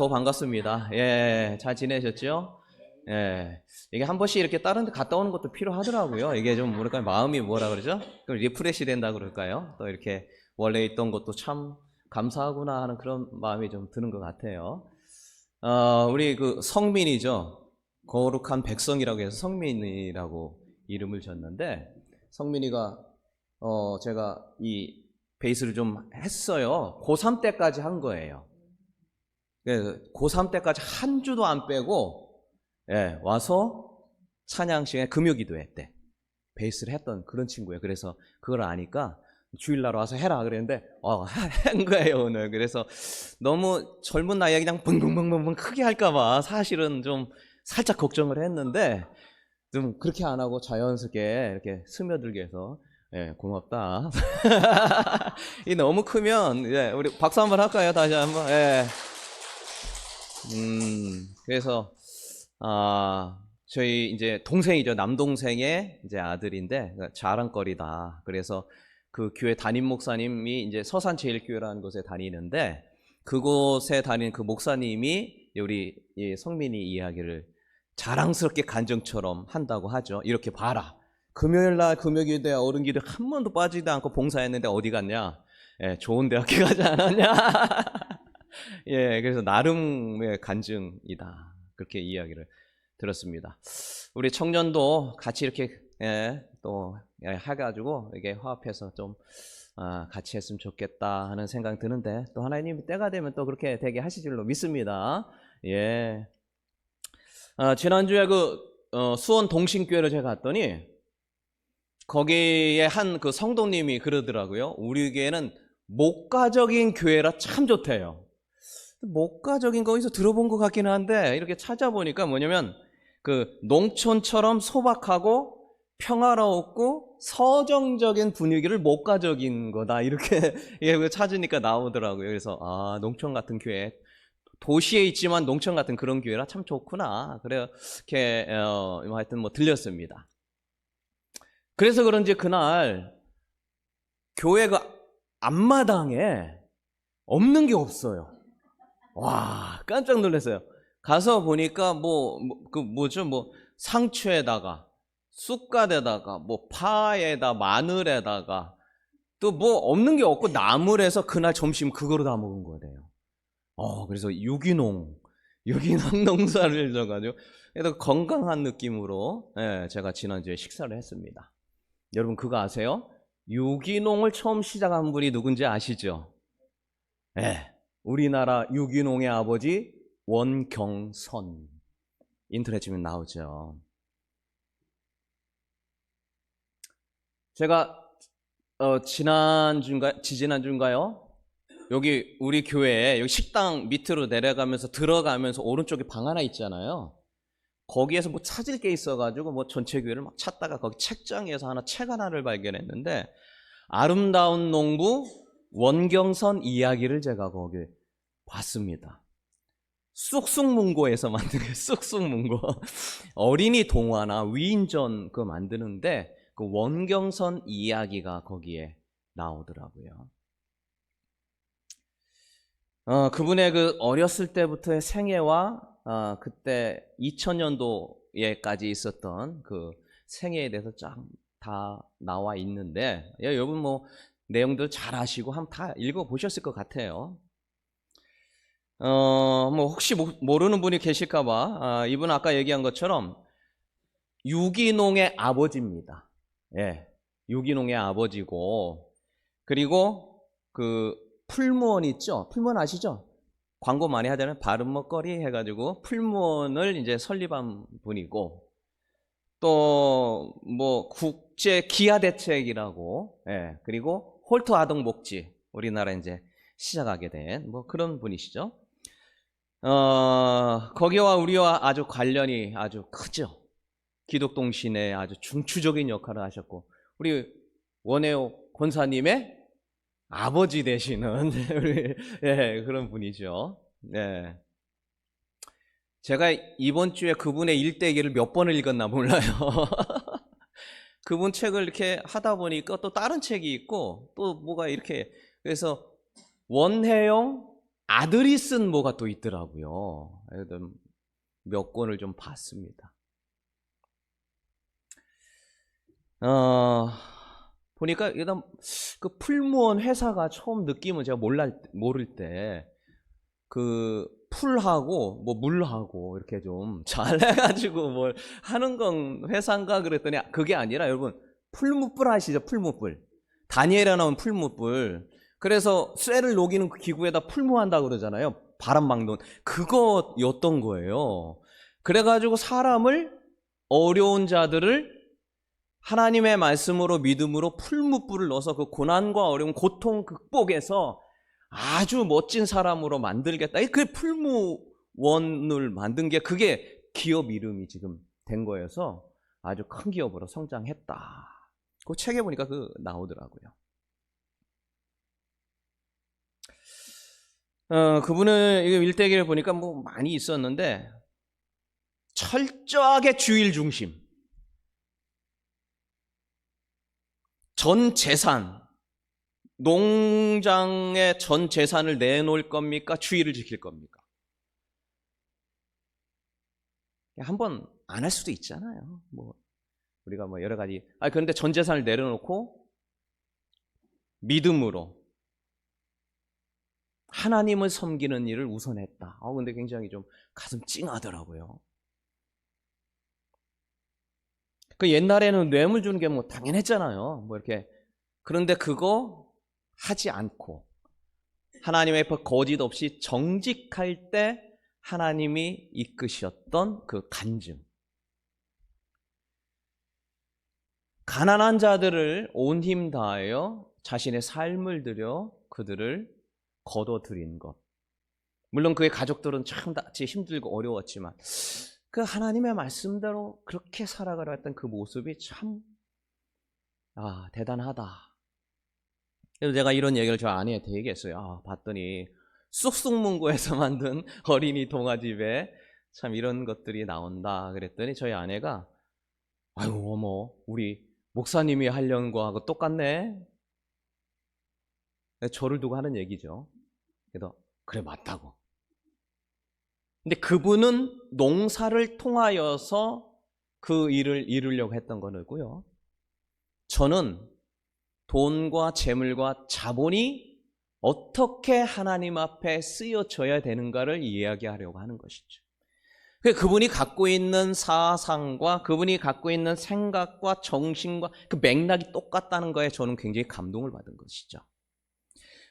반갑습니다. 예, 잘 지내셨죠? 예, 이게 한 번씩 이렇게 다른 데 갔다 오는 것도 필요하더라고요. 이게 좀 뭐랄까 마음이 뭐라 그러죠? 좀 리프레시 된다 그럴까요? 또 이렇게 원래 있던 것도 참 감사하구나 하는 그런 마음이 좀 드는 것 같아요. 우리 그 성민이죠. 거룩한 백성이라고 해서 성민이라고 이름을 졌는데, 성민이가 제가 이 베이스를 좀 했어요. 고3 때까지 한 거예요. 고3 때까지 한 주도 안 빼고, 예, 와서 찬양 시간에 금요기도회 때 베이스를 했던 그런 친구예요. 그래서 그걸 아니까 주일날 와서 해라 그랬는데 한 거예요 오늘. 그래서 너무 젊은 나이에 그냥 붕붕붕붕 크게 할까봐 사실은 좀 살짝 걱정을 했는데, 좀 그렇게 안 하고 자연스럽게 이렇게 스며들게 해서, 예, 고맙다. 이 너무 크면, 예, 우리 박수 한번 할까요? 다시 한번. 예. 그래서, 저희 이제 동생이죠. 남동생의 이제 아들인데, 자랑거리다. 그래서 그 교회 담임 목사님이 이제 서산제일교회라는 곳에 다니는데, 그곳에 다니는 그 목사님이 우리 성민이 이야기를 자랑스럽게 간증처럼 한다고 하죠. 이렇게 봐라. 금요일날 금요기도회 어른기도 한 번도 빠지도 않고 봉사했는데 어디 갔냐? 예, 좋은 대학교 가지 않았냐? 예, 그래서 나름의 간증이다. 그렇게 이야기를 들었습니다. 우리 청년도 같이 이렇게, 예, 또 해가지고 이게 화합해서 좀 같이 했으면 좋겠다 하는 생각 드는데, 또 하나님이 때가 되면 또 그렇게 되게 하실 줄로 믿습니다. 예. 지난주에 수원 동신교회를 제가 갔더니 거기에 한 그 성도님이 그러더라고요. 우리 교회는 목가적인 교회라 참 좋대요. 목가적인 거기서 들어본 것 같긴 한데, 이렇게 찾아보니까 뭐냐면 그 농촌처럼 소박하고 평화롭고 서정적인 분위기를 목가적인 거다, 이렇게 찾으니까 나오더라고요. 그래서 농촌 같은 교회, 도시에 있지만 농촌 같은 그런 교회라 참 좋구나. 그렇게 하여튼 뭐 들렸습니다. 그래서 그런지 그날 교회 그 앞마당에 없는 게 없어요. 와, 깜짝 놀랐어요. 가서 보니까 상추에다가 쑥갓에다가 파에다 마늘에다가 또 없는 게 없고 나물에서 그날 점심 그거로 다 먹은 거래요. 그래서 유기농 농사를 져가지고 그래도 건강한 느낌으로, 예, 제가 지난주에 식사를 했습니다. 여러분 그거 아세요? 유기농을 처음 시작한 분이 누군지 아시죠? 예, 우리나라 유기농의 아버지 원경선. 인터넷 치면 나오죠. 제가 지지난주인가요? 여기 우리 교회에 여기 식당 밑으로 내려가면서 들어가면서 오른쪽에 방 하나 있잖아요. 거기에서 찾을 게 있어가지고 전체 교회를 막 찾다가 거기 책장에서 책 하나를 발견했는데, 아름다운 농부 원경선 이야기를 제가 거기 봤습니다. 쑥쑥문고에서 만든 게 쑥쑥문고. 어린이 동화나 위인전 그거 만드는데 그 원경선 이야기가 거기에 나오더라고요. 그분의 그 어렸을 때부터의 생애와 그때 2000년도에까지 있었던 그 생애에 대해서 쫙 다 나와 있는데, 여러분 내용들 잘 아시고 한번 다 읽어보셨을 것 같아요. 혹시 모르는 분이 계실까봐, 이분은 아까 얘기한 것처럼 유기농의 아버지입니다. 예, 유기농의 아버지고, 그리고 그 풀무원 있죠? 풀무원 아시죠? 광고 많이 하잖아요. 바른 먹거리 해가지고 풀무원을 이제 설립한 분이고, 또 국제 기아 대책이라고, 예, 그리고 홀트 아동 복지 우리나라 이제 시작하게 된 그런 분이시죠. 거기와 우리와 아주 관련이 아주 크죠. 기독동신에 아주 중추적인 역할을 하셨고, 우리 원혜옥 권사님의 아버지 되시는 예, 그런 분이죠. 네. 제가 이번 주에 그분의 일대기를 몇 번을 읽었나 몰라요. 그분 책을 이렇게 하다 보니까 또 다른 책이 있고 또 뭐가 이렇게, 그래서 원혜영 아들이 쓴 뭐가 또 있더라고요. 몇 권을 좀 봤습니다. 보니까 일단 그 풀무원 회사가 처음 느낌은 제가 모를 때 그 풀하고 뭐 물하고 이렇게 좀 잘해가지고 뭘 하는 건 회사인가 그랬더니 그게 아니라 여러분 풀무불 아시죠? 풀무불. 다니엘에 나온 풀무불. 그래서 쇠를 녹이는 그 기구에다 풀무한다 그러잖아요. 바람 막는 그거였던 거예요. 그래가지고 사람을 어려운 자들을 하나님의 말씀으로 믿음으로 풀무불을 넣어서 그 고난과 어려움, 고통 극복해서 아주 멋진 사람으로 만들겠다. 그 풀무원을 만든 게 그게 기업 이름이 지금 된 거여서 아주 큰 기업으로 성장했다. 그 책에 보니까 나오더라고요. 그분은 일대기를 보니까 뭐 많이 있었는데 철저하게 주일 중심. 전 재산, 농장의 전 재산을 내놓을 겁니까? 주의를 지킬 겁니까? 한번 안 할 수도 있잖아요. 뭐 우리가 뭐 여러 가지. 그런데 전 재산을 내려놓고 믿음으로 하나님을 섬기는 일을 우선했다. 근데 굉장히 좀 가슴 찡하더라고요. 그 옛날에는 뇌물 주는 게 뭐 당연했잖아요. 뭐 이렇게. 그런데 그거 하지 않고 하나님의 앞에 거짓 없이 정직할 때 하나님이 이끄셨던 그 간증. 가난한 자들을 온 힘 다하여 자신의 삶을 들여 그들을 거둬들인 것. 물론 그의 가족들은 참 힘들고 어려웠지만 그 하나님의 말씀대로 그렇게 살아가려 했던 그 모습이 참 대단하다. 그래서 제가 이런 얘기를 저 아내한테 얘기했어요. 봤더니 쑥쑥문고에서 만든 어린이 동화집에 참 이런 것들이 나온다 그랬더니 저희 아내가 아이고 어머 우리 목사님이 하려는 거하고 똑같네. 저를 두고 하는 얘기죠. 그래서 그래 맞다고. 근데 그분은 농사를 통하여서 그 일을 이루려고 했던 거고요. 저는 돈과 재물과 자본이 어떻게 하나님 앞에 쓰여져야 되는가를 이야기하려고 하는 것이죠. 그분이 갖고 있는 사상과 그분이 갖고 있는 생각과 정신과 그 맥락이 똑같다는 거에 저는 굉장히 감동을 받은 것이죠.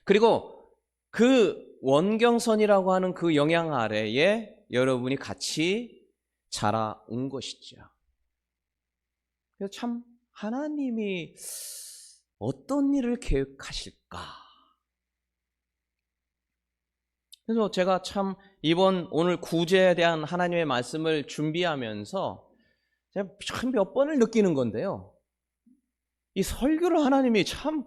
그리고 그 원경선이라고 하는 그 영향 아래에 여러분이 같이 자라온 것이죠. 그래서 참 하나님이 어떤 일을 계획하실까? 그래서 제가 참 오늘 구제에 대한 하나님의 말씀을 준비하면서 제가 참 몇 번을 느끼는 건데요. 이 설교를 하나님이 참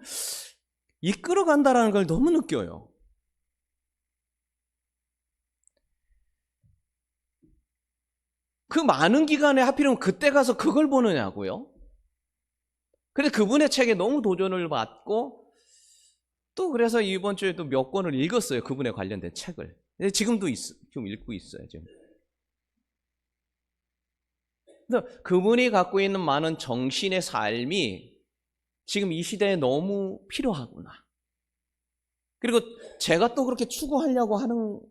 이끌어 간다라는 걸 너무 느껴요. 그 많은 기간에 하필이면 그때 가서 그걸 보느냐고요? 근데 그분의 책에 너무 도전을 받고 또 그래서 이번 주에 또 몇 권을 읽었어요. 그분에 관련된 책을. 지금도 좀 읽고 있어요. 지금. 그래서 그분이 갖고 있는 많은 정신의 삶이 지금 이 시대에 너무 필요하구나. 그리고 제가 또 그렇게 추구하려고 하는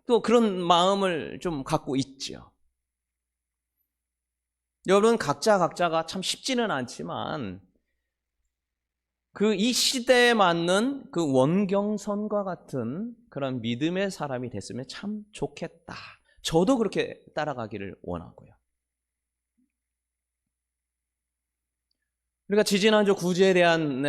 또 그런 마음을 좀 갖고 있죠. 여러분 각자가 참 쉽지는 않지만 이 시대에 맞는 그 원경선과 같은 그런 믿음의 사람이 됐으면 참 좋겠다. 저도 그렇게 따라가기를 원하고요. 우리가 지지난주 구제에 대한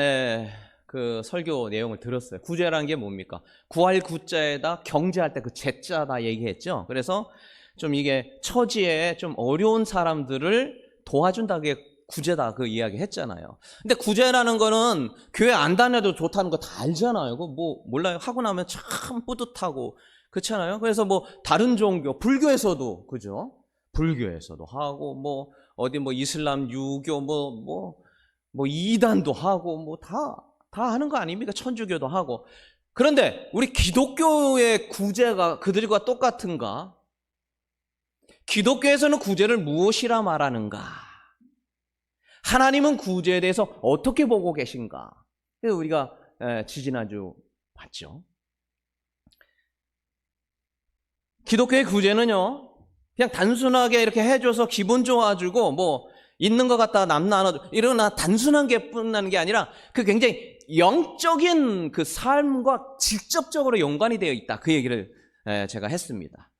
그 설교 내용을 들었어요. 구제라는 게 뭡니까? 구할 구자에다 경제할 때 그 제자다 얘기했죠. 그래서 좀 이게 처지에 좀 어려운 사람들을 도와준다는 게 구제다 그 이야기 했잖아요. 근데 구제라는 거는 교회 안 다녀도 좋다는 거 다 알잖아요. 그거 뭐 몰라요. 하고 나면 참 뿌듯하고 그렇잖아요. 그래서 뭐 다른 종교, 불교에서도 그죠? 불교에서도 하고 뭐 어디 뭐 이슬람, 유교 뭐 이단도 하고 뭐 다 하는 거 아닙니까? 천주교도 하고. 그런데 우리 기독교의 구제가 그들과 똑같은가? 기독교에서는 구제를 무엇이라 말하는가? 하나님은 구제에 대해서 어떻게 보고 계신가? 그래서 우리가 지지난주 봤죠. 기독교의 구제는요, 그냥 단순하게 이렇게 해줘서 기분 좋아지고 뭐 있는 것 같다 남 나눠줘 이러나 단순한 게 뿐나는 게 아니라 그 굉장히 영적인 그 삶과 직접적으로 연관이 되어 있다. 그 얘기를 제가 했습니다.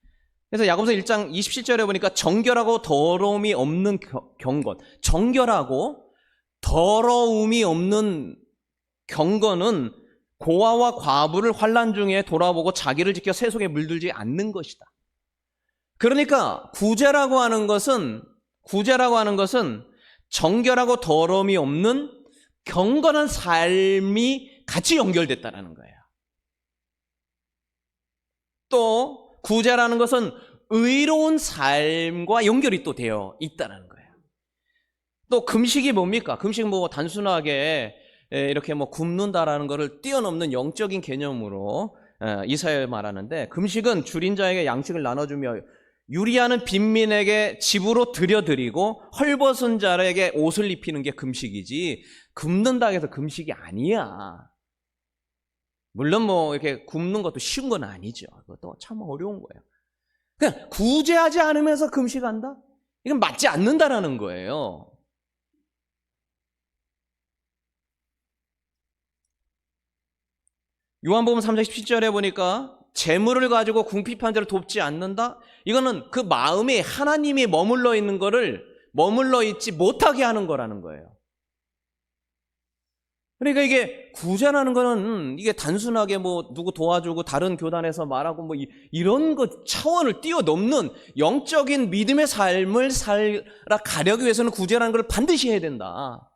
그래서 야고보서 1장 27절에 보니까 정결하고 더러움이 없는 경건, 정결하고 더러움이 없는 경건은 고아와 과부를 환난 중에 돌아보고 자기를 지켜 세속에 물들지 않는 것이다. 그러니까 구제라고 하는 것은 정결하고 더러움이 없는 경건한 삶이 같이 연결됐다는 거예요. 또 구제라는 것은 의로운 삶과 연결이 또 되어 있다는 거예요. 또 금식이 뭡니까? 금식 뭐 단순하게 이렇게 뭐 굶는다라는 것을 뛰어넘는 영적인 개념으로 이사야에 말하는데, 금식은 줄인 자에게 양식을 나눠주며 유리하는 빈민에게 집으로 들여드리고 헐벗은 자에게 옷을 입히는 게 금식이지, 굶는다 해서 금식이 아니야. 물론 뭐 이렇게 굶는 것도 쉬운 건 아니죠. 그것도 참 어려운 거예요. 그냥 구제하지 않으면서 금식한다? 이건 맞지 않는다라는 거예요. 요한복음 3장 17절에 보니까 재물을 가지고 궁핍한 자를 돕지 않는다? 이거는 그 마음이 하나님이 머물러 있는 거를 머물러 있지 못하게 하는 거라는 거예요. 그러니까 이게 구제라는 거는 이게 단순하게 뭐 누구 도와주고 다른 교단에서 말하고 뭐 이런 것 차원을 뛰어넘는 영적인 믿음의 삶을 살아가려기 위해서는 구제라는 걸 반드시 해야 된다.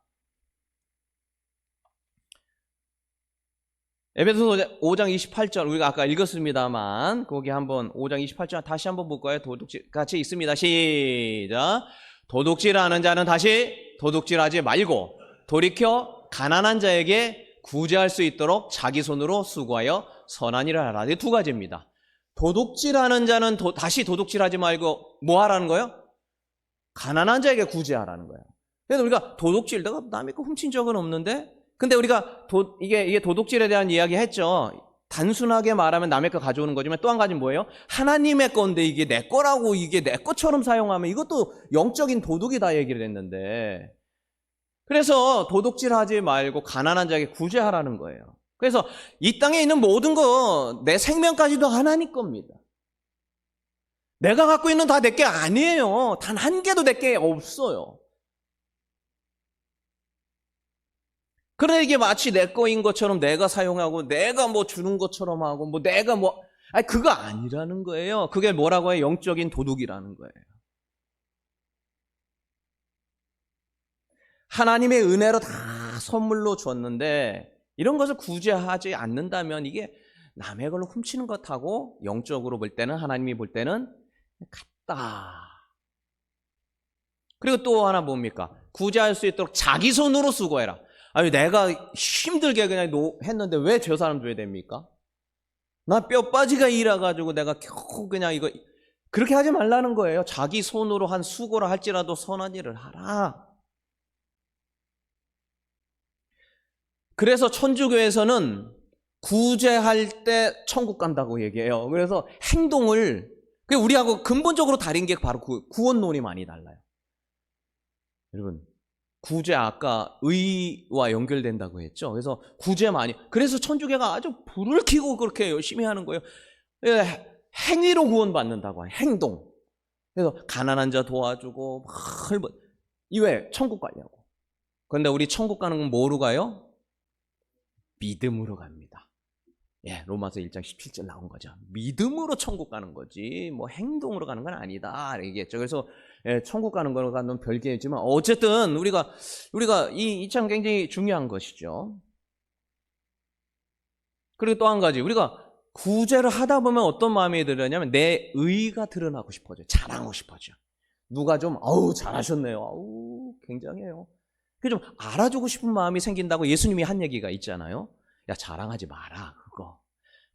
에베소서 5장 28절 우리가 아까 읽었습니다만 거기 한번 5장 28절 다시 한번 볼까요? 도둑질 같이 있습니다. 시작. 도둑질하는 자는 다시 도둑질하지 말고 돌이켜 가난한 자에게 구제할 수 있도록 자기 손으로 수고하여 선한 일을 하라. 이 두 가지입니다. 도둑질하는 자는 다시 도둑질하지 말고 뭐 하라는 거예요? 가난한 자에게 구제하라는 거예요. 그래서 우리가 도둑질, 내가 남의 거 훔친 적은 없는데, 근데 우리가 이게 도둑질에 대한 이야기 했죠. 단순하게 말하면 남의 거 가져오는 거지만 또 한 가지는 뭐예요? 하나님의 건데 이게 내 거라고 이게 내 것처럼 사용하면 이것도 영적인 도둑이다 얘기를 했는데, 그래서 도둑질하지 말고 가난한 자에게 구제하라는 거예요. 그래서 이 땅에 있는 모든 거, 내 생명까지도 하나님 겁니다. 내가 갖고 있는 다 내 게 아니에요. 단 한 개도 내 게 없어요. 그러나 이게 마치 내 거인 것처럼 내가 사용하고 내가 뭐 주는 것처럼 하고 뭐 내가 뭐 그거 아니라는 거예요. 그게 뭐라고 해요? 영적인 도둑이라는 거예요. 하나님의 은혜로 다 선물로 줬는데 이런 것을 구제하지 않는다면 이게 남의 걸로 훔치는 것하고 영적으로 볼 때는, 하나님이 볼 때는 같다. 그리고 또 하나 뭡니까? 구제할 수 있도록 자기 손으로 수고해라. 아니 내가 힘들게 그냥 했는데 왜 저 사람 줘야 됩니까? 나 뼈 빠지가 일해가지고 내가 겨우 그냥 이거 그렇게 하지 말라는 거예요. 자기 손으로 한 수고를 할지라도 선한 일을 하라. 그래서 천주교에서는 구제할 때 천국 간다고 얘기해요. 그래서 행동을, 우리하고 근본적으로 다른 게 바로 구원론이 많이 달라요. 여러분, 구제 아까 의와 연결된다고 했죠. 그래서 구제 많이, 그래서 천주교가 아주 불을 켜고 그렇게 열심히 하는 거예요. 행위로 구원받는다고 해요. 행동. 그래서 가난한 자 도와주고 이외에 천국 가려고. 그런데 우리 천국 가는 건 뭐로 가요? 믿음으로 갑니다. 로마서 1장 17절 나온 거죠. 믿음으로 천국 가는 거지 뭐 행동으로 가는 건 아니다 얘기했죠. 그래서 천국 가는 거는 별개이지만 어쨌든 우리가 이 참 굉장히 중요한 것이죠. 그리고 또 한 가지, 우리가 구제를 하다 보면 어떤 마음이 들냐면 내 의가 드러나고 싶어져, 자랑하고 싶어져. 누가 좀 잘하셨네요, 굉장해요. 좀 알아주고 싶은 마음이 생긴다고 예수님이 한 얘기가 있잖아요. 야, 자랑하지 마라, 그거.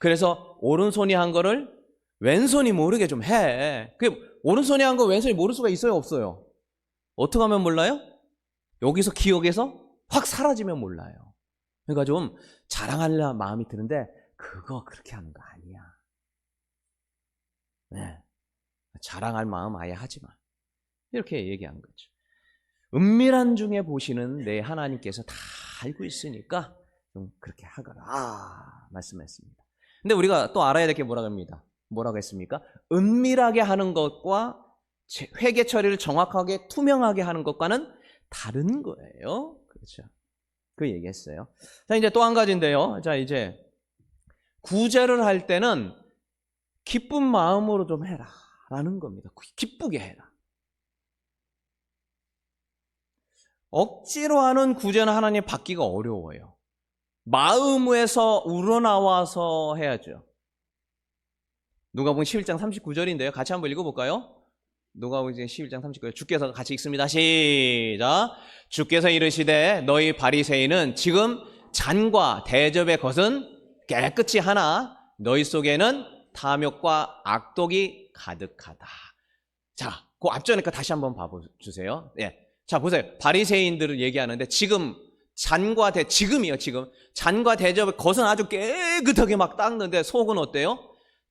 그래서 오른손이 한 거를 왼손이 모르게 좀 해. 오른손이 한 거 왼손이 모를 수가 있어요, 없어요? 어떻게 하면 몰라요? 여기서 기억에서 확 사라지면 몰라요. 그러니까 좀 자랑하려 마음이 드는데 그거 그렇게 하는 거 아니야. 네. 자랑할 마음 아예 하지 마. 이렇게 얘기한 거죠. 은밀한 중에 보시는 내 하나님께서 다 알고 있으니까 좀 그렇게 하거라 말씀했습니다. 근데 우리가 또 알아야 될 게 뭐라고 했습니까? 은밀하게 하는 것과 회개 처리를 정확하게 투명하게 하는 것과는 다른 거예요. 그렇죠. 그 얘기했어요. 자, 이제 또 한 가지인데요. 자, 이제 구제를 할 때는 기쁜 마음으로 좀 해라 라는 겁니다. 기쁘게 해라. 억지로 하는 구제는 하나님 받기가 어려워요. 마음에서 우러나와서 해야죠. 누가복음 11장 39절인데요. 같이 한번 읽어볼까요? 누가복음 11장 39절. 주께서 같이 읽습니다. 시작. 주께서 이르시되 너희 바리새인은 지금 잔과 대접의 것은 깨끗이 하나 너희 속에는 탐욕과 악독이 가득하다. 자, 그 앞전에 거 다시 한번 봐주세요. 예. 자, 보세요. 바리새인들을 얘기하는데 지금이요. 지금 잔과 대접의 것은 아주 깨끗하게 막 닦는데 속은 어때요?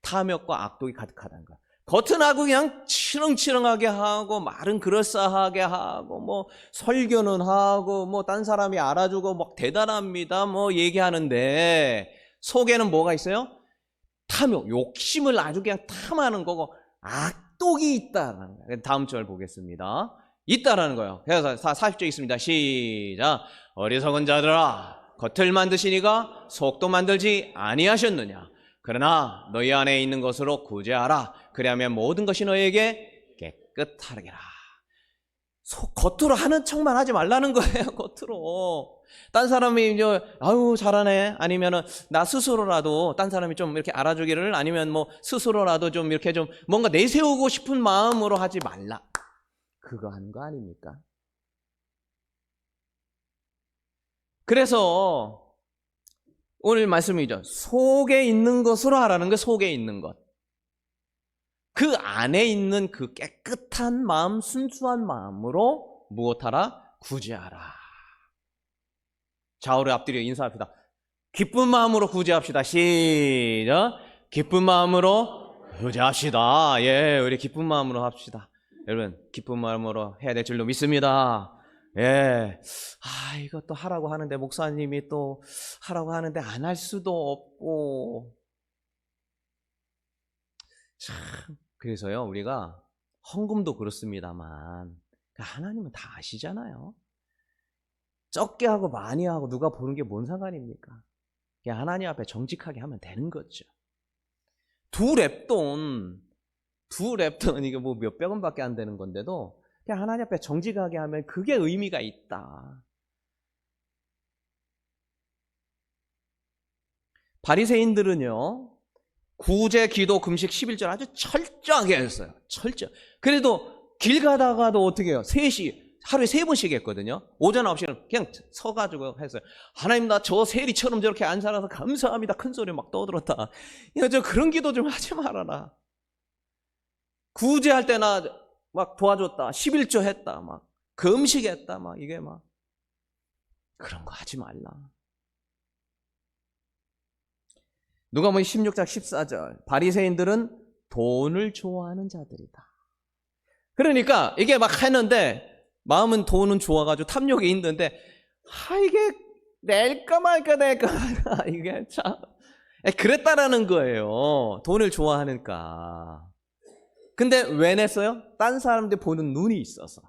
탐욕과 악독이 가득하다는 거야. 겉은 하고 그냥 치렁치렁하게 하고 말은 그럴싸하게 하고 뭐 설교는 하고 뭐 딴 사람이 알아주고 막 대단합니다 뭐 얘기하는데 속에는 뭐가 있어요? 탐욕, 욕심을 아주 그냥 탐하는 거고 악독이 있다라는 거예요. 다음 절 보겠습니다. 있다라는 거예요. 그래서 40절 있습니다. 시작. 어리석은 자들아 겉을 만드시니가 속도 만들지 아니하셨느냐. 그러나 너희 안에 있는 것으로 구제하라. 그리하면 모든 것이 너에게 깨끗하리라. 겉으로 하는 척만 하지 말라는 거예요. 겉으로. 딴 사람이 이제 아유 잘하네 아니면은 나 스스로라도 딴 사람이 좀 이렇게 알아주기를 아니면 뭐 스스로라도 좀 이렇게 좀 뭔가 내세우고 싶은 마음으로 하지 말라. 그거 하는 거 아닙니까? 그래서 오늘 말씀이죠. 속에 있는 것으로 하라는 거. 속에 있는 것. 그 안에 있는 그 깨끗한 마음, 순수한 마음으로 무엇하라? 구제하라. 좌우를 앞뒤로 인사합시다. 기쁜 마음으로 구제합시다. 시작. 기쁜 마음으로 구제합시다. 예, 우리 기쁜 마음으로 합시다. 여러분, 기쁜 마음으로 해야 될 줄로 믿습니다. 예. 이것도 하라고 하는데, 목사님이 또 하라고 하는데, 안 할 수도 없고. 참, 그래서요, 우리가 헌금도 그렇습니다만, 하나님은 다 아시잖아요. 적게 하고 많이 하고 누가 보는 게 뭔 상관입니까? 그냥 하나님 앞에 정직하게 하면 되는 거죠. 두 랩돈, 이게 뭐 몇백 원밖에 안 되는 건데도, 그냥 하나님 앞에 정직하게 하면 그게 의미가 있다. 바리새인들은요 구제, 기도, 금식, 11절 아주 철저하게 했어요. 그래도 길 가다가도 어떻게 해요? 하루에 3번씩 했거든요. 오전 9시는 그냥 서가지고 했어요. 하나님 나 저 세리처럼 저렇게 안 살아서 감사합니다. 큰 소리 막 떠들었다. 저 그런 기도 좀 하지 말아라. 구제할 때나 막 도와줬다. 11조 했다. 막 금식했다. 막 이게 막 그런 거 하지 말라. 누가복음 16장 14절. 바리새인들은 돈을 좋아하는 자들이다. 그러니까 이게 막 했는데 마음은 돈은 좋아가지고 탐욕이 있는데 이게 낼까 말까 이게 참 그랬다라는 거예요. 돈을 좋아하니까. 근데 왜 냈어요? 딴 사람들 보는 눈이 있어서.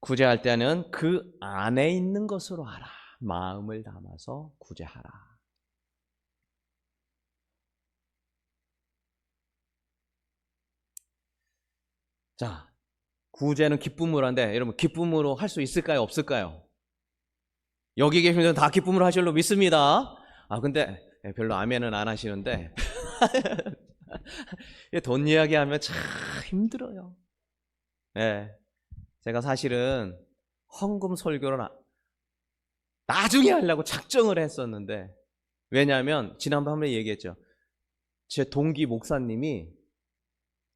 구제할 때는 그 안에 있는 것으로 하라. 마음을 담아서 구제하라. 자, 구제는 기쁨으로 하는데 여러분 기쁨으로 할 수 있을까요? 없을까요? 여기 계신 분들은 다 기쁨으로 하실 줄 믿습니다. 근데 별로 아멘은 안 하시는데 돈 이야기하면 참 힘들어요. 네. 제가 사실은 헌금 설교를 나중에 하려고 작정을 했었는데, 왜냐하면 지난번에 얘기했죠. 제 동기 목사님이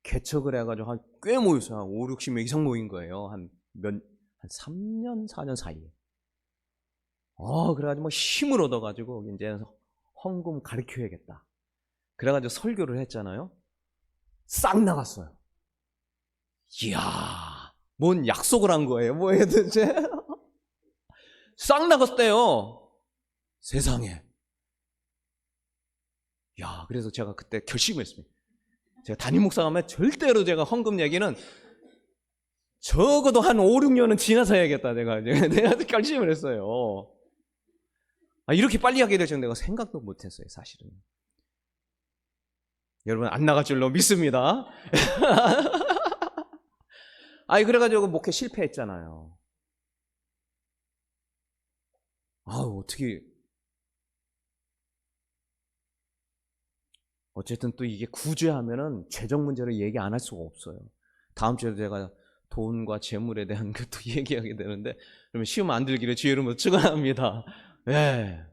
개척을 해가지고 꽤 모였어요. 한 5, 60명 이상 모인 거예요. 한 3년, 4년 사이에. 그래가지고 뭐 힘을 얻어가지고 이제 헌금 가르쳐야겠다. 그래가지고 설교를 했잖아요. 싹 나갔어요. 이야, 뭔 약속을 한 거예요, 뭐예요 도대체? 싹 나갔대요. 세상에. 야, 그래서 제가 그때 결심했습니다. 제가 담임 목사가 하면 절대로 제가 헌금 얘기는 적어도 한 5, 6년은 지나서 해야겠다. 내가 결심을 했어요. 이렇게 빨리 하게 될 줄 내가 생각도 못했어요, 사실은. 여러분, 안 나갈 줄로 믿습니다. 그래가지고 목회 실패했잖아요. 어떻게. 어쨌든 또 이게 구제하면은 재정 문제를 얘기 안 할 수가 없어요. 다음 주에도 제가 돈과 재물에 대한 것도 얘기하게 되는데, 그러면 시험 안 들기를 주의 이름으로 축원합니다. 예.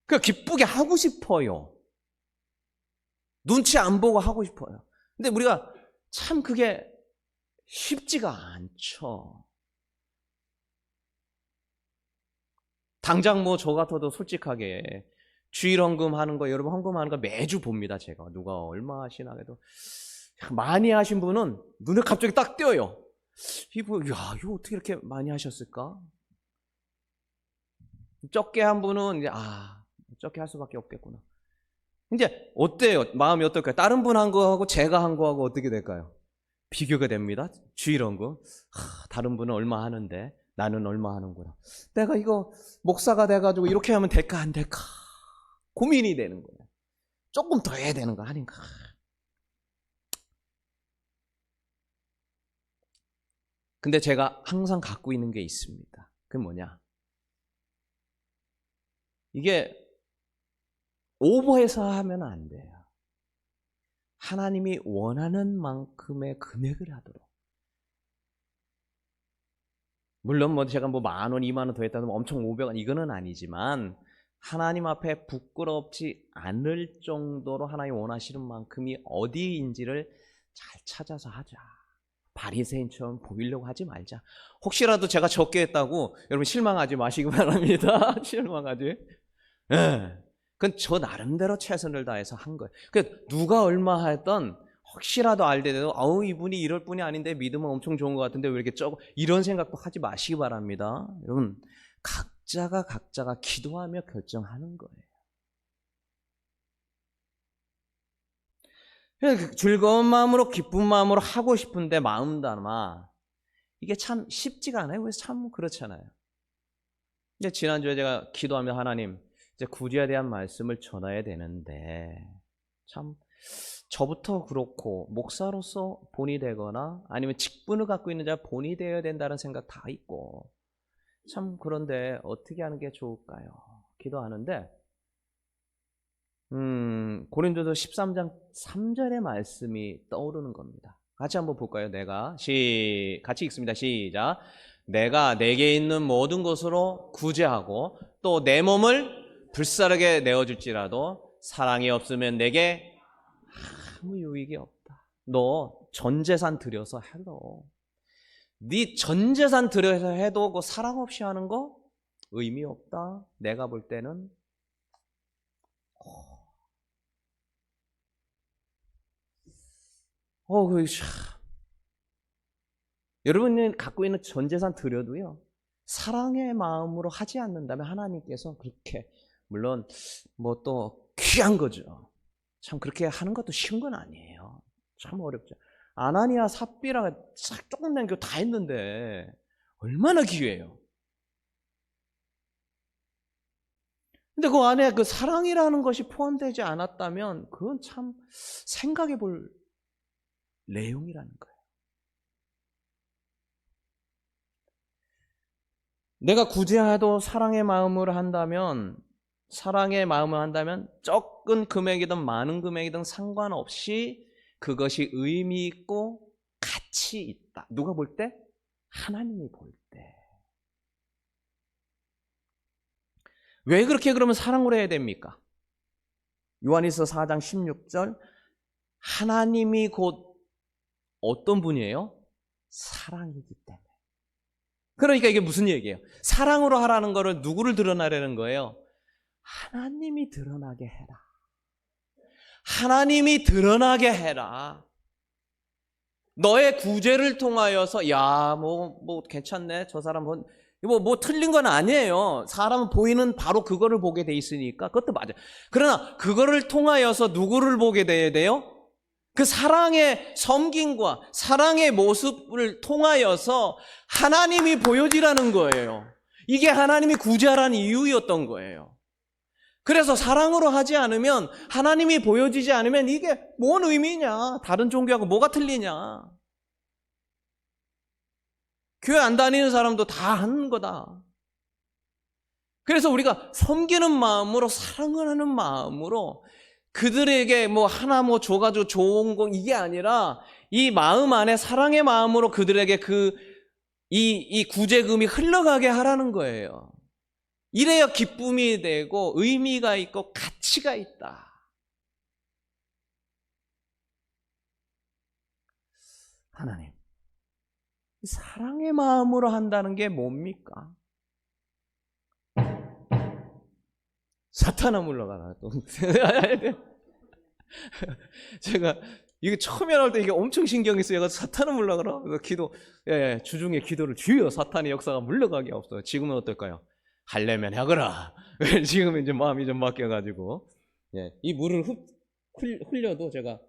그 기쁘게 하고 싶어요. 눈치 안 보고 하고 싶어요. 근데 우리가 참 그게 쉽지가 않죠. 당장 뭐 저 같아도 솔직하게 주일 헌금 하는 거, 여러분 헌금하는 거 매주 봅니다. 제가 누가 얼마 하시나 해도 많이 하신 분은 눈에 갑자기 딱 띄어요. 이거 어떻게 이렇게 많이 하셨을까? 적게 한 분은 이제 적게 할 수밖에 없겠구나. 이제 어때요? 마음이 어떨까요? 다른 분 한 거하고 제가 한 거하고 어떻게 될까요? 비교가 됩니다. 주일 헌금. 다른 분은 얼마 하는데 나는 얼마 하는구나. 내가 이거 목사가 돼가지고 이렇게 하면 될까 안 될까 고민이 되는 거예요. 조금 더 해야 되는 거 아닌가. 근데 제가 항상 갖고 있는 게 있습니다. 그게 뭐냐? 이게 오버해서 하면 안 돼요. 하나님이 원하는 만큼의 금액을 하도록. 물론 뭐 제가 뭐 10,000원, 20,000원 더 했다면 엄청 500원 이거는 아니지만 하나님 앞에 부끄럽지 않을 정도로 하나님 원하시는 만큼이 어디인지를 잘 찾아서 하자. 바리새인처럼 보이려고 하지 말자. 혹시라도 제가 적게 했다고 여러분 실망하지 마시기 바랍니다. 실망하지. 예. 그건 저 나름대로 최선을 다해서 한 거예요. 그 누가 얼마 했던 혹시라도 알더라도 이분이 이럴 분이 아닌데 믿음은 엄청 좋은 것 같은데 왜 이렇게 적어, 이런 생각도 하지 마시기 바랍니다. 여러분, 각자가 기도하며 결정하는 거예요. 즐거운 마음으로 기쁜 마음으로 하고 싶은데 마음 담아 이게 참 쉽지가 않아요. 그래서 참 그렇잖아요. 이제 지난주에 제가 기도하며 하나님 이제 구제에 대한 말씀을 전해야 되는데 참 저부터 그렇고 목사로서 본이 되거나 아니면 직분을 갖고 있는 자 본이 되어야 된다는 생각 다 있고 참 그런데 어떻게 하는 게 좋을까요? 기도하는데 고린도서 13장 3절의 말씀이 떠오르는 겁니다. 같이 한번 볼까요? 같이 읽습니다. 시작. 내가 내게 있는 모든 것으로 구제하고 또 내 몸을 불사르게 내어줄지라도 사랑이 없으면 내게 아무 유익이 없다. 너 전 재산 들여서 해도 네 전 재산 들여서 해도 그 사랑 없이 하는 거 의미 없다. 내가 볼 때는 여러분이 갖고 있는 전 재산 들여도요 사랑의 마음으로 하지 않는다면 하나님께서 그렇게 물론 뭐 또 귀한 거죠. 참 그렇게 하는 것도 쉬운 건 아니에요. 참 어렵죠. 아나니아 삽비라가 조금 남겨 다 했는데 얼마나 귀해요. 근데 그 안에 그 사랑이라는 것이 포함되지 않았다면 그건 참 생각해 볼 내용이라는 거예요. 내가 구제해도 사랑의 마음으로 한다면 적은 금액이든 많은 금액이든 상관없이 그것이 의미 있고 가치 있다. 누가 볼 때? 하나님이 볼 때. 왜 그렇게 그러면 사랑으로 해야 됩니까? 요한일서 4장 16절, 하나님이 곧 어떤 분이에요? 사랑이기 때문에. 그러니까 이게 무슨 얘기예요? 사랑으로 하라는 거를 누구를 드러나려는 거예요? 하나님이 드러나게 해라. 하나님이 드러나게 해라. 너의 구제를 통하여서 뭐 괜찮네. 저 사람 뭐 틀린 건 아니에요. 사람은 보이는 바로 그거를 보게 돼 있으니까 그것도 맞아요. 그러나 그거를 통하여서 누구를 보게 돼야 돼요? 그 사랑의 섬김과 사랑의 모습을 통하여서 하나님이 보여지라는 거예요. 이게 하나님이 구제하라는 이유였던 거예요. 그래서 사랑으로 하지 않으면, 하나님이 보여지지 않으면 이게 뭔 의미냐? 다른 종교하고 뭐가 틀리냐? 교회 안 다니는 사람도 다 하는 거다. 그래서 우리가 섬기는 마음으로, 사랑을 하는 마음으로 그들에게 하나 줘가지고 좋은 거 이게 아니라 이 마음 안에 사랑의 마음으로 그들에게 이 구제금이 흘러가게 하라는 거예요. 이래야 기쁨이 되고 의미가 있고 가치가 있다. 하나님, 사랑의 마음으로 한다는 게 뭡니까? 사탄아 물러가라. 제가 이게 처음에 나올 때 이게 엄청 신경이 쓰여서 사탄아 물러가라. 그래서 주중에 기도를 주여 사탄의 역사가 물러가게 없어요. 지금은 어떨까요? 하려면 하거라. 지금은 이제 마음이 좀 바뀌어가지고 이 물을 흘려도 제가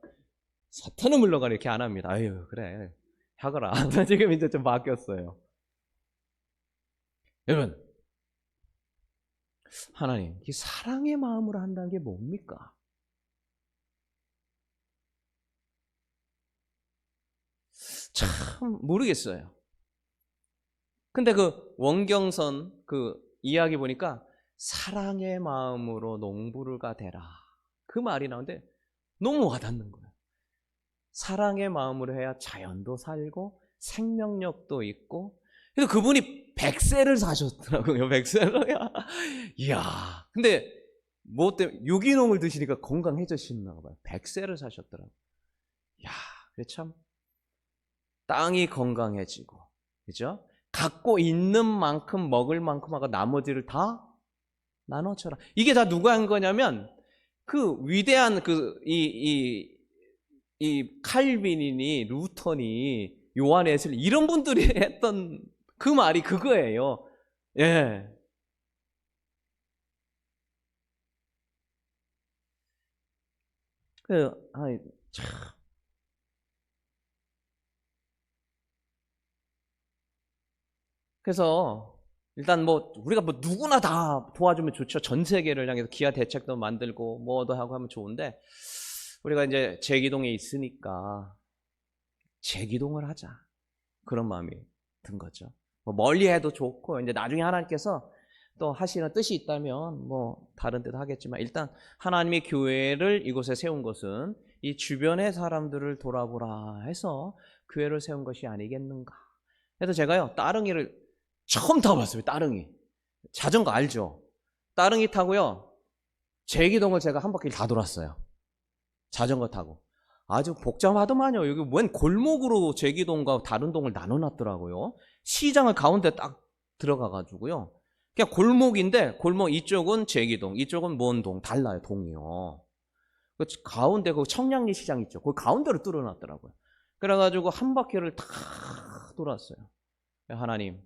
사탄은 물러가라 이렇게 안 합니다. 아유 그래 하거라. 지금 이제 좀 바뀌었어요. 여러분, 하나님 이 사랑의 마음으로 한다는 게 뭡니까? 참 모르겠어요. 근데 그 원경선 이야기 보니까 사랑의 마음으로 농부가 되라. 그 말이 나오는데 너무 와닿는 거예요. 사랑의 마음으로 해야 자연도 살고 생명력도 있고. 그래서 그분이 100세를 사셨더라고요. 100세를. 이야. 근데 뭐 때문에 유기농을 드시니까 건강해지셨나 봐요. 100세를 사셨더라고요. 이야. 그래 참 땅이 건강해지고, 그죠? 갖고 있는 만큼 먹을 만큼 하고 나머지를 다 나눠줘라. 이게 다 누가 한 거냐면 그 위대한 이 칼빈이니 루터니 요한 웨슬리 이런 분들이 했던 그 말이 그거예요. 예. 참. 그래서 일단 우리가 누구나 다 도와주면 좋죠. 전 세계를 향해서 기아 대책도 만들고 뭐도 하고 하면 좋은데 우리가 이제 제기동에 있으니까 제기동을 하자. 그런 마음이 든 거죠. 멀리 해도 좋고 이제 나중에 하나님께서 또 하시는 뜻이 있다면 다른 데도 하겠지만 일단 하나님의 교회를 이곳에 세운 것은 이 주변의 사람들을 돌아보라 해서 교회를 세운 것이 아니겠는가. 그래서 제가요 따릉이를 처음 타봤어요. 따릉이. 자전거 알죠? 따릉이 타고요. 제기동을 제가 한 바퀴 다 돌았어요. 자전거 타고. 아주 복잡하더만요. 여기 웬 골목으로 제기동과 다른 동을 나눠놨더라고요. 시장을 가운데 딱 들어가가지고요. 그냥 골목인데 골목 이쪽은 제기동, 이쪽은 뭔 동, 달라요. 동이요. 가운데 그 청량리 시장 있죠. 그 가운데로 뚫어놨더라고요. 그래가지고 한 바퀴를 다 돌았어요. 하나님.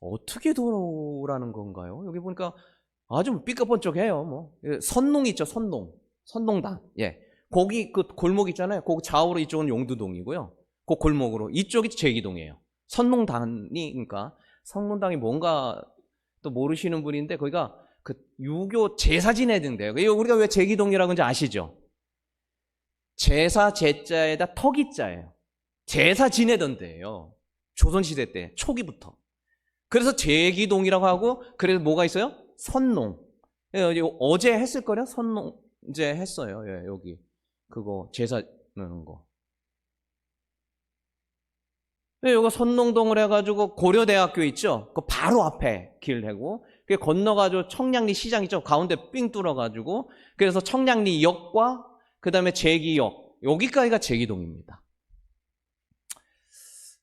어떻게 돌아오라는 건가요? 여기 보니까 아주 삐까번쩍해요. 선농 있죠, 선농당. 예, 거기 그 골목 있잖아요. 거기 좌우로 이쪽은 용두동이고요. 그 골목으로 이쪽이 제기동이에요. 선농당이니까 선농당이 뭔가 또 모르시는 분인데 거기가 그 유교 제사 지내던 데요. 우리가 왜 제기동이라고 하는지 아시죠? 제사 제자에다 턱이자예요. 제사 지내던 데예요. 조선시대 때 초기부터. 그래서 제기동이라고 하고, 그래서 뭐가 있어요? 선농. 어제 했을 거요? 선농 이제 했어요. 예, 여기 그거 제사 넣는 거. 여기 선농동을 해가지고 고려대학교 있죠? 그 바로 앞에 길 내고 그 건너가지고 청량리 시장 있죠. 가운데 삥 뚫어가지고. 그래서 청량리역과 그 다음에 제기역, 여기까지가 제기동입니다.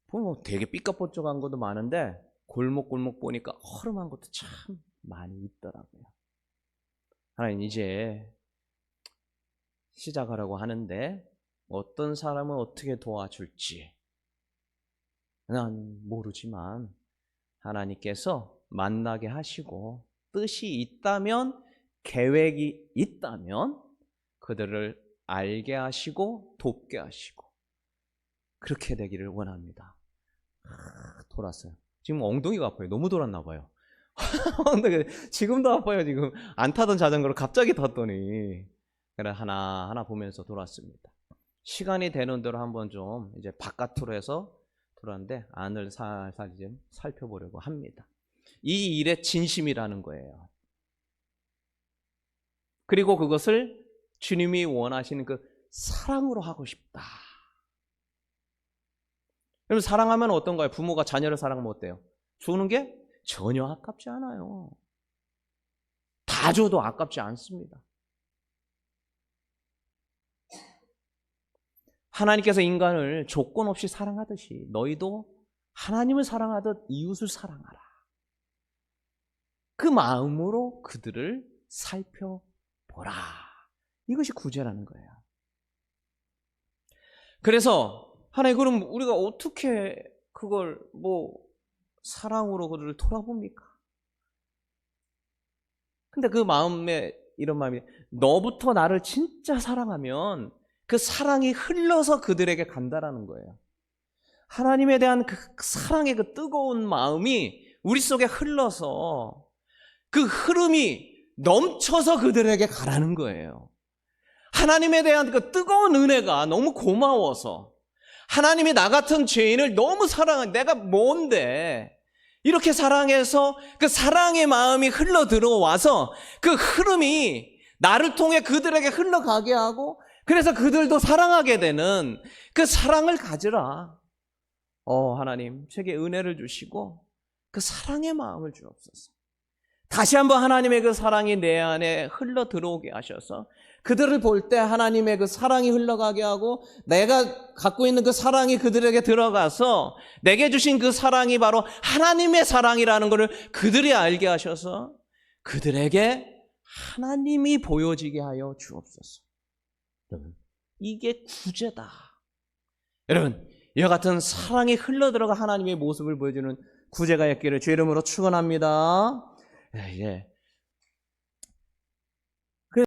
보면 되게 삐까뻔쩍한 것도 많은데 골목골목 보니까 허름한 것도 참 많이 있더라고요. 하나님, 이제 시작하라고 하는데 어떤 사람을 어떻게 도와줄지 난 모르지만 하나님께서 만나게 하시고 뜻이 있다면, 계획이 있다면 그들을 알게 하시고 돕게 하시고 그렇게 되기를 원합니다. 돌았어요. 지금 엉덩이가 아파요. 너무 돌았나 봐요. 지금도 아파요. 지금 안 타던 자전거를 갑자기 탔더니. 그래, 하나하나 보면서 돌았습니다. 시간이 되는 대로 한번 좀 이제 바깥으로 해서 돌았는데 안을 살살 좀 살펴보려고 합니다. 이 일의 진심이라는 거예요. 그리고 그것을 주님이 원하시는 그 사랑으로 하고 싶다. 여러분, 사랑하면 어떤가요? 부모가 자녀를 사랑하면 어때요? 주는 게 전혀 아깝지 않아요. 다 줘도 아깝지 않습니다. 하나님께서 인간을 조건 없이 사랑하듯이 너희도 하나님을 사랑하듯 이웃을 사랑하라. 그 마음으로 그들을 살펴보라. 이것이 구제라는 거예요. 그래서 하나님, 그럼 우리가 어떻게 그걸 사랑으로 그들을 돌아봅니까? 근데 그 마음에 이런 마음이, 너부터 나를 진짜 사랑하면 그 사랑이 흘러서 그들에게 간다라는 거예요. 하나님에 대한 그 사랑의 그 뜨거운 마음이 우리 속에 흘러서 그 흐름이 넘쳐서 그들에게 가라는 거예요. 하나님에 대한 그 뜨거운 은혜가 너무 고마워서, 하나님이 나 같은 죄인을 너무 사랑한, 내가 뭔데 이렇게 사랑해서 그 사랑의 마음이 흘러 들어와서 그 흐름이 나를 통해 그들에게 흘러가게 하고, 그래서 그들도 사랑하게 되는 그 사랑을 가지라. 하나님, 제게 은혜를 주시고 그 사랑의 마음을 주옵소서. 다시 한번 하나님의 그 사랑이 내 안에 흘러 들어오게 하셔서 그들을 볼 때 하나님의 그 사랑이 흘러가게 하고, 내가 갖고 있는 그 사랑이 그들에게 들어가서 내게 주신 그 사랑이 바로 하나님의 사랑이라는 것을 그들이 알게 하셔서 그들에게 하나님이 보여지게 하여 주옵소서. 여러분, 이게 구제다. 여러분, 이와 같은 사랑이 흘러들어가 하나님의 모습을 보여주는 구제가 있기를 주 이름으로 축원합니다. 예.